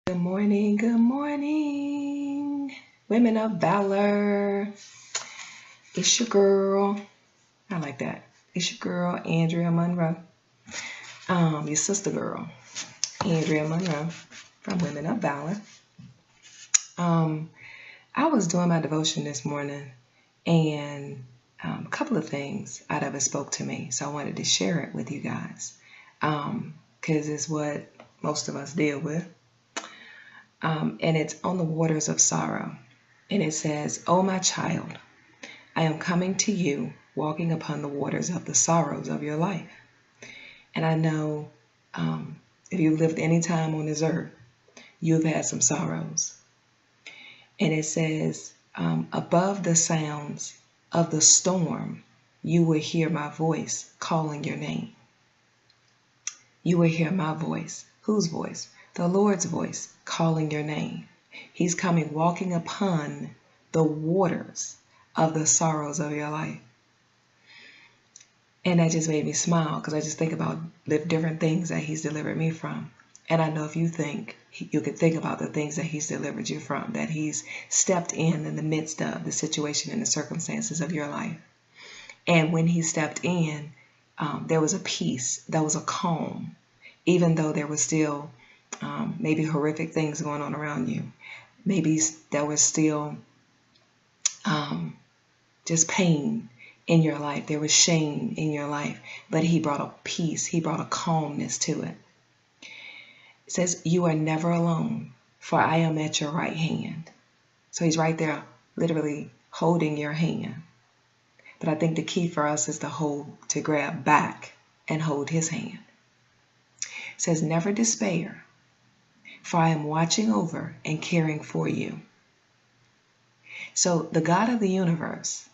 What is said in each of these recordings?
Good morning, good morning, women of valor. It's your girl. I like that. It's your girl, Andrea Monroe. Your sister girl, Andrea Monroe from Women of Valor. I was doing my devotion this morning, and a couple of things out of it spoke to me, so I wanted to share it with you guys, because it's what most of us deal with. And it's on the waters of sorrow. And it says, "Oh, my child, I am coming to you, walking upon the waters of the sorrows of your life." And I know if you've lived any time on this earth, you've had some sorrows. And it says, above the sounds of the storm, you will hear my voice calling your name. You will hear my voice. Whose voice? The Lord's voice calling your name. He's coming walking upon the waters of the sorrows of your life. And that just made me smile because I just think about the different things that he's delivered me from. And I know if you think, you could think about the things that he's delivered you from, that he's stepped in the midst of the situation and the circumstances of your life. And when he stepped in, there was a peace, there was a calm, even though there was still maybe horrific things going on around you. Maybe there was still just pain in your life. There was shame in your life, but he brought a peace. He brought a calmness to it. It says, "You are never alone, for I am at your right hand." So he's right there, literally holding your hand. But I think the key for us is to grab back and hold his hand. It says, "Never despair, for I am watching over and caring for you." So the God of the universe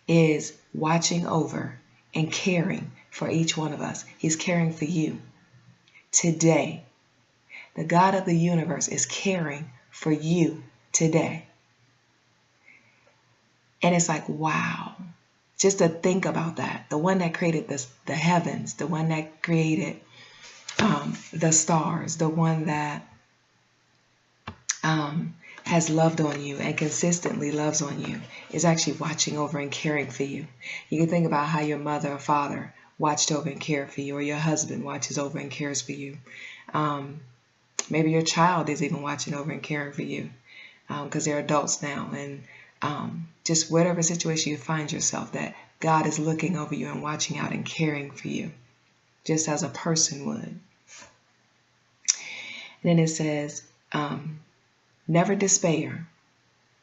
is watching over and caring for each one of us. He's caring for you today. The God of the universe is caring for you today. And it's like, wow, just to think about that. The one that created the heavens, the one that created the stars, the one that has loved on you and consistently loves on you, is actually watching over and caring for you. You can think about how your mother or father watched over and cared for you, or your husband watches over and cares for you. Maybe your child is even watching over and caring for you because they're adults now. And just whatever situation you find yourself, that God is looking over you and watching out and caring for you, just as a person would. And then it says, never despair,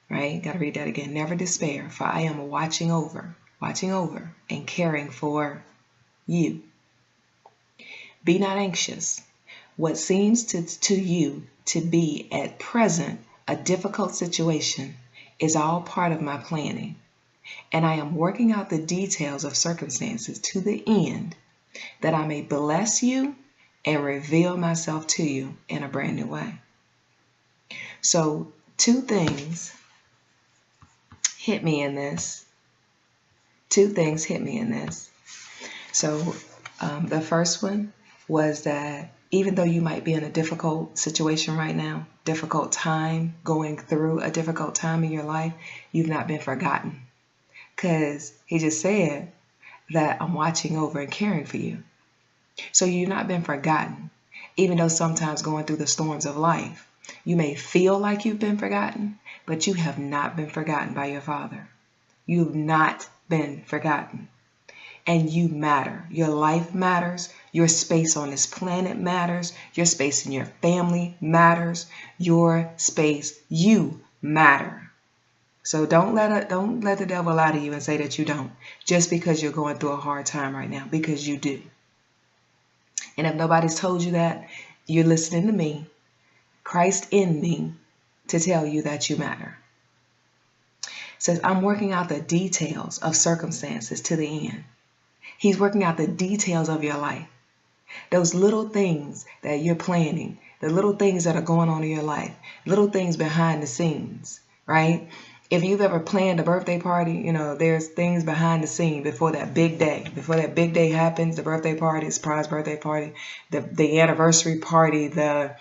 right? Got to read that again. Never despair, for I am watching over and caring for you. Be not anxious. What seems to you to be at present a difficult situation is all part of my planning, and I am working out the details of circumstances to the end that I may bless you and reveal myself to you in a brand new way. So two things hit me in this. So the first one was that even though you might be in a difficult situation right now, difficult time, going through a difficult time in your life, you've not been forgotten. Because he just said that I'm watching over and caring for you. So you've not been forgotten. Even though sometimes going through the storms of life, you may feel like you've been forgotten, but you have not been forgotten by your Father. You've not been forgotten. And you matter. Your life matters. Your space on this planet matters. Your space in your family matters. Your space, you matter. So don't let the devil lie to you and say that you don't, just because you're going through a hard time right now, because you do. And if nobody's told you that, you're listening to me, Christ in me, to tell you that you matter. It says, I'm working out the details of circumstances to the end. He's working out the details of your life. Those little things that you're planning, the little things that are going on in your life, little things behind the scenes, right? If you've ever planned a birthday party, there's things behind the scene before that big day. Before that big day happens, the birthday party, surprise birthday party, the anniversary party, the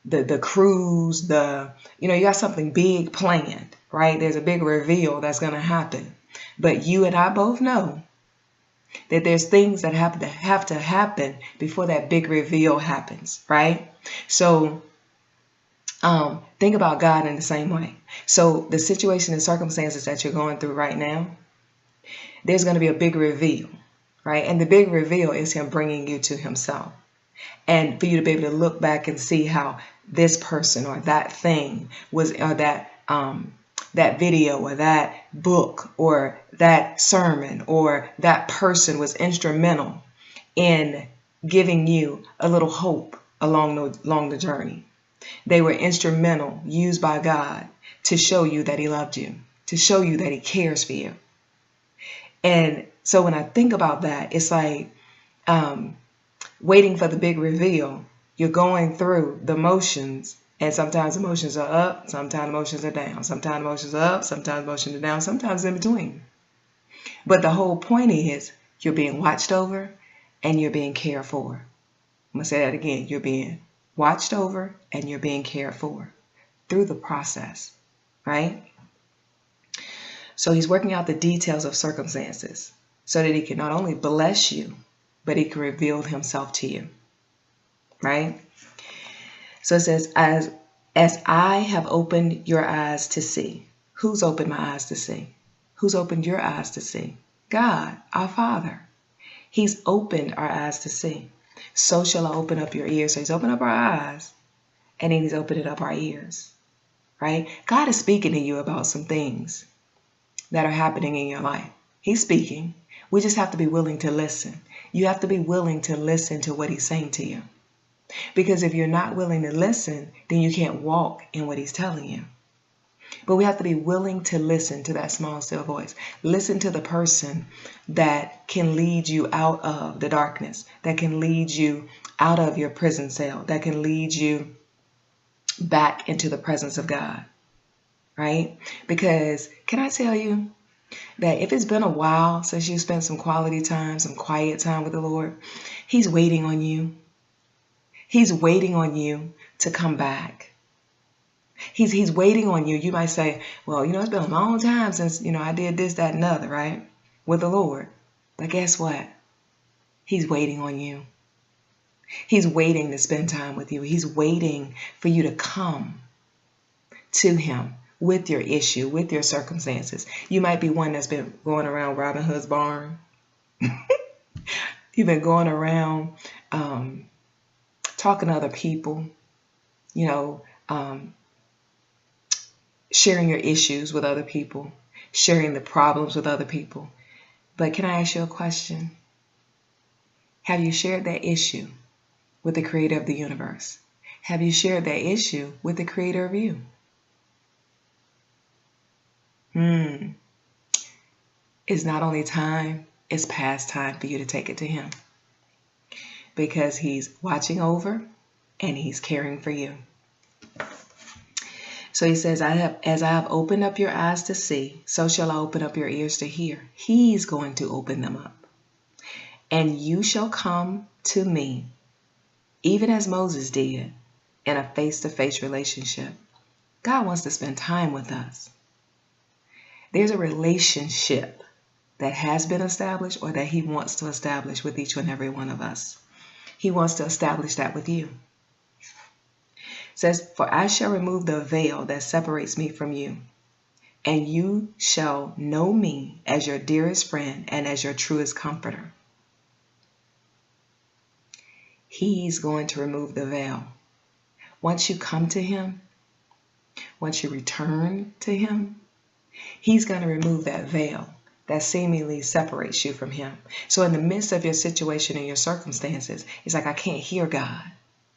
the cruise, you got something big planned, right? There's a big reveal that's going to happen. But you and I both know that there's things that have to happen before that big reveal happens, right? So think about God in the same way. So the situation and circumstances that you're going through right now, there's going to be a big reveal, right? And the big reveal is him bringing you to himself. And for you to be able to look back and see how this person or that thing was, or that video or that book or that sermon or that person was instrumental in giving you a little hope along the journey. They were instrumental, used by God to show you that he loved you, to show you that he cares for you. And so when I think about that, it's like waiting for the big reveal. You're going through the motions, and sometimes emotions are up, sometimes emotions are down, sometimes emotions are up, sometimes emotions are down, sometimes in between. But the whole point is you're being watched over and you're being cared for. I'm going to say that again. You're being watched over and you're being cared for through the process, right? So he's working out the details of circumstances so that he can not only bless you, but he can reveal himself to you, right? So it says, as I have opened your eyes to see. Who's opened my eyes to see? Who's opened your eyes to see? God, our Father. He's opened our eyes to see. So shall I open up your ears. So he's opened up our eyes, and then he's opened up our ears, right? God is speaking to you about some things that are happening in your life. He's speaking. We just have to be willing to listen. You have to be willing to listen to what he's saying to you. Because if you're not willing to listen, then you can't walk in what he's telling you. But we have to be willing to listen to that small, still voice. Listen to the person that can lead you out of the darkness, that can lead you out of your prison cell, that can lead you back into the presence of God, right? Because can I tell you that if it's been a while since you spent some quality time, some quiet time with the Lord, he's waiting on you. He's waiting on you to come back. He's waiting on you. You might say, well, it's been a long time since, I did this, that, and other, right? With the Lord. But guess what? He's waiting on you. He's waiting to spend time with you. He's waiting for you to come to him with your issue, with your circumstances. You might be one that's been going around Robin Hood's barn. You've been going around talking to other people, sharing your issues with other people, sharing the problems with other people. But can I ask you a question? Have you shared that issue with the creator of the universe? Have you shared that issue with the creator of you? It's not only time, it's past time for you to take it to him. Because he's watching over and he's caring for you. So he says, as I have opened up your eyes to see, so shall I open up your ears to hear. He's going to open them up. And you shall come to me, even as Moses did, in a face-to-face relationship. God wants to spend time with us. There's a relationship that has been established or that he wants to establish with each and every one of us. He wants to establish that with you. It says, for I shall remove the veil that separates me from you, and you shall know me as your dearest friend and as your truest comforter. He's going to remove the veil. Once you come to him, once you return to him, he's going to remove that veil that seemingly separates you from him. So in the midst of your situation and your circumstances, it's like, I can't hear God,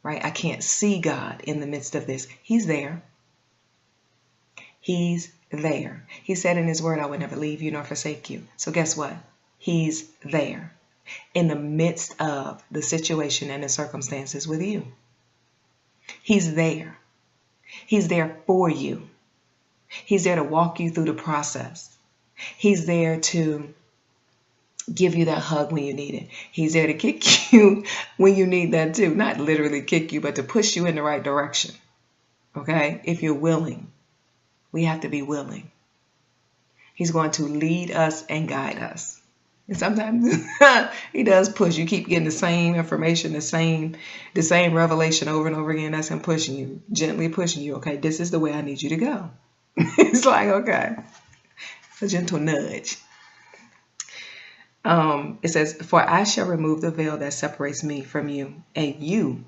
right? I can't see God in the midst of this. He's there. He's there. He said in his word, I would never leave you nor forsake you. So guess what? He's there in the midst of the situation and the circumstances with you. He's there. He's there for you. He's there to walk you through the process. He's there to give you that hug when you need it. He's there to kick you when you need that too. Not literally kick you, but to push you in the right direction. Okay? If you're willing. We have to be willing. He's going to lead us and guide us. And sometimes he does push. You keep getting the same information, the same revelation over and over again. That's him pushing you, gently pushing you. Okay, this is the way I need you to go. It's like, okay, a gentle nudge. It says, for I shall remove the veil that separates me from you, and you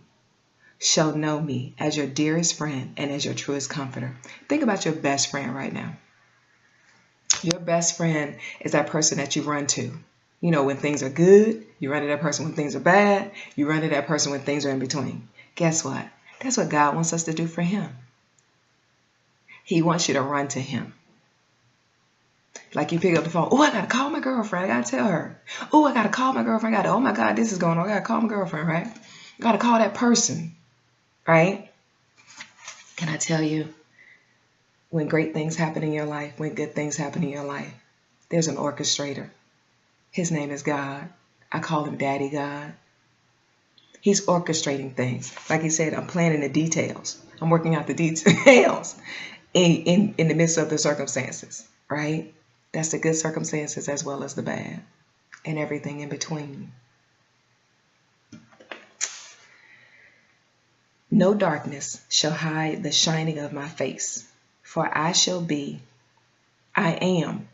shall know me as your dearest friend and as your truest comforter. Think about your best friend right now. Your best friend is that person that you run to. You know, when things are good, you run to that person. When things are bad, you run to that person when things are in between. Guess what? That's what God wants us to do for him. He wants you to run to him. Like you pick up the phone. Oh, I got to call my girlfriend. I got to tell her. Oh, I got to call my girlfriend. Oh, my God, this is going on. I got to call my girlfriend, right? I got to call that person, right? Can I tell you, when great things happen in your life, when good things happen in your life, there's an orchestrator. His name is God. I call him Daddy God. He's orchestrating things. Like he said, I'm planning the details. I'm working out the details in the midst of the circumstances, right? That's the good circumstances as well as the bad and everything in between. No darkness shall hide the shining of my face, for I am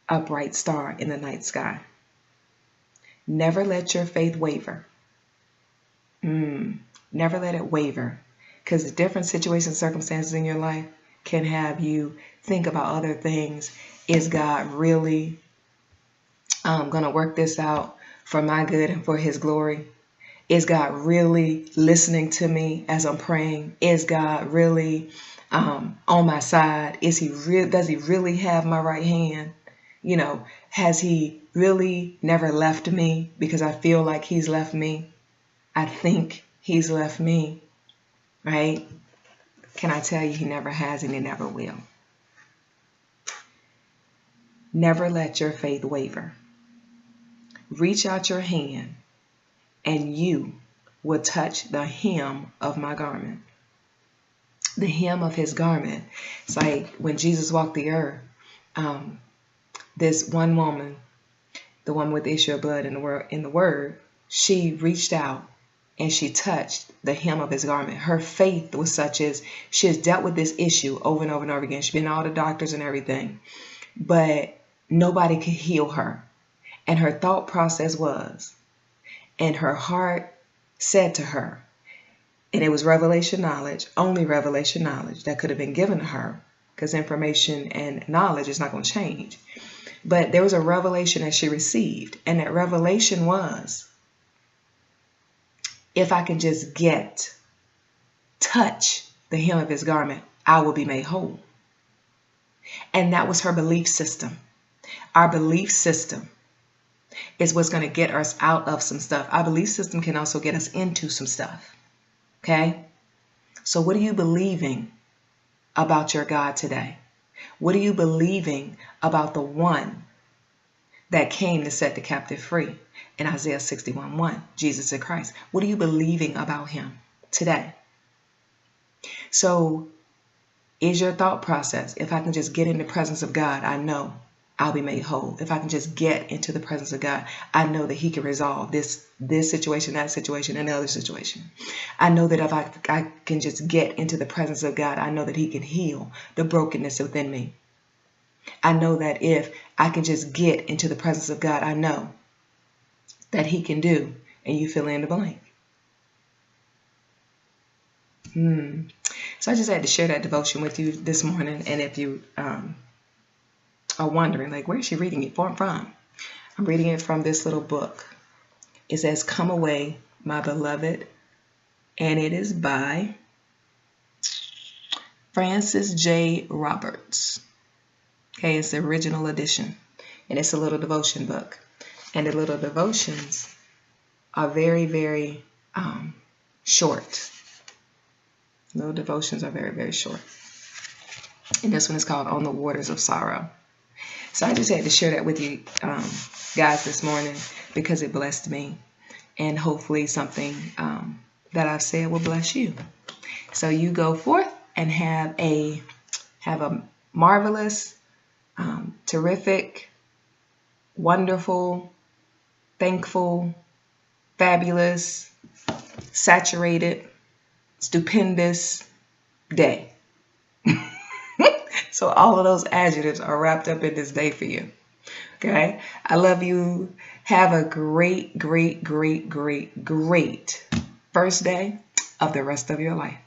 a bright star in the night sky. Never let your faith waver. Never let it waver, because the different situations, circumstances in your life can have you think about other things. Is God really going to work this out for my good and for his glory? Is God really listening to me as I'm praying? Is God really on my side? Does he really have my right hand? You know, has he really never left me because I feel like he's left me? I think he's left me, right? Can I tell you, he never has and he never will. Never let your faith waver. Reach out your hand and you will touch the hem of my garment. The hem of his garment. It's like when Jesus walked the earth, this one woman, the one with the issue of blood in the word, she reached out and she touched the hem of his garment. Her faith was such as she has dealt with this issue over and over and over again. She's been to all the doctors and everything, but nobody could heal her. And her thought process was, and her heart said to her, and it was revelation knowledge, only revelation knowledge that could have been given to her, because information and knowledge is not going to change. But there was a revelation that she received, and that revelation was, if I can just touch the hem of his garment, I will be made whole. And that was her belief system. Our belief system is what's going to get us out of some stuff. Our belief system can also get us into some stuff. Okay? So what are you believing about your God today? What are you believing about the one that came to set the captive free in Isaiah 61:1, Jesus the Christ? What are you believing about him today? So is your thought process, if I can just get in the presence of God, I know I'll be made whole. If I can just get into the presence of God, I know that he can resolve this situation, that situation, and the other situation. I know that if I can just get into the presence of God, I know that he can heal the brokenness within me. I know that if I can just get into the presence of God, I know that he can do, and you fill in the blank. So I just had to share that devotion with you this morning. And if you are wondering, like, where is she reading it from? I'm reading it from this little book. It says, Come Away, My Beloved. And it is by Francis J. Roberts. Okay, it's the original edition. And it's a little devotion book. And the little devotions are very, very short. Little devotions are very, very short. And this one is called On the Waters of Sorrow. So I just had to share that with you guys this morning because it blessed me. And hopefully something that I've said will bless you. So you go forth and have a marvelous, terrific, wonderful, thankful, fabulous, saturated, stupendous day. So all of those adjectives are wrapped up in this day for you. Okay? I love you. Have a great, great, great, great, great first day of the rest of your life.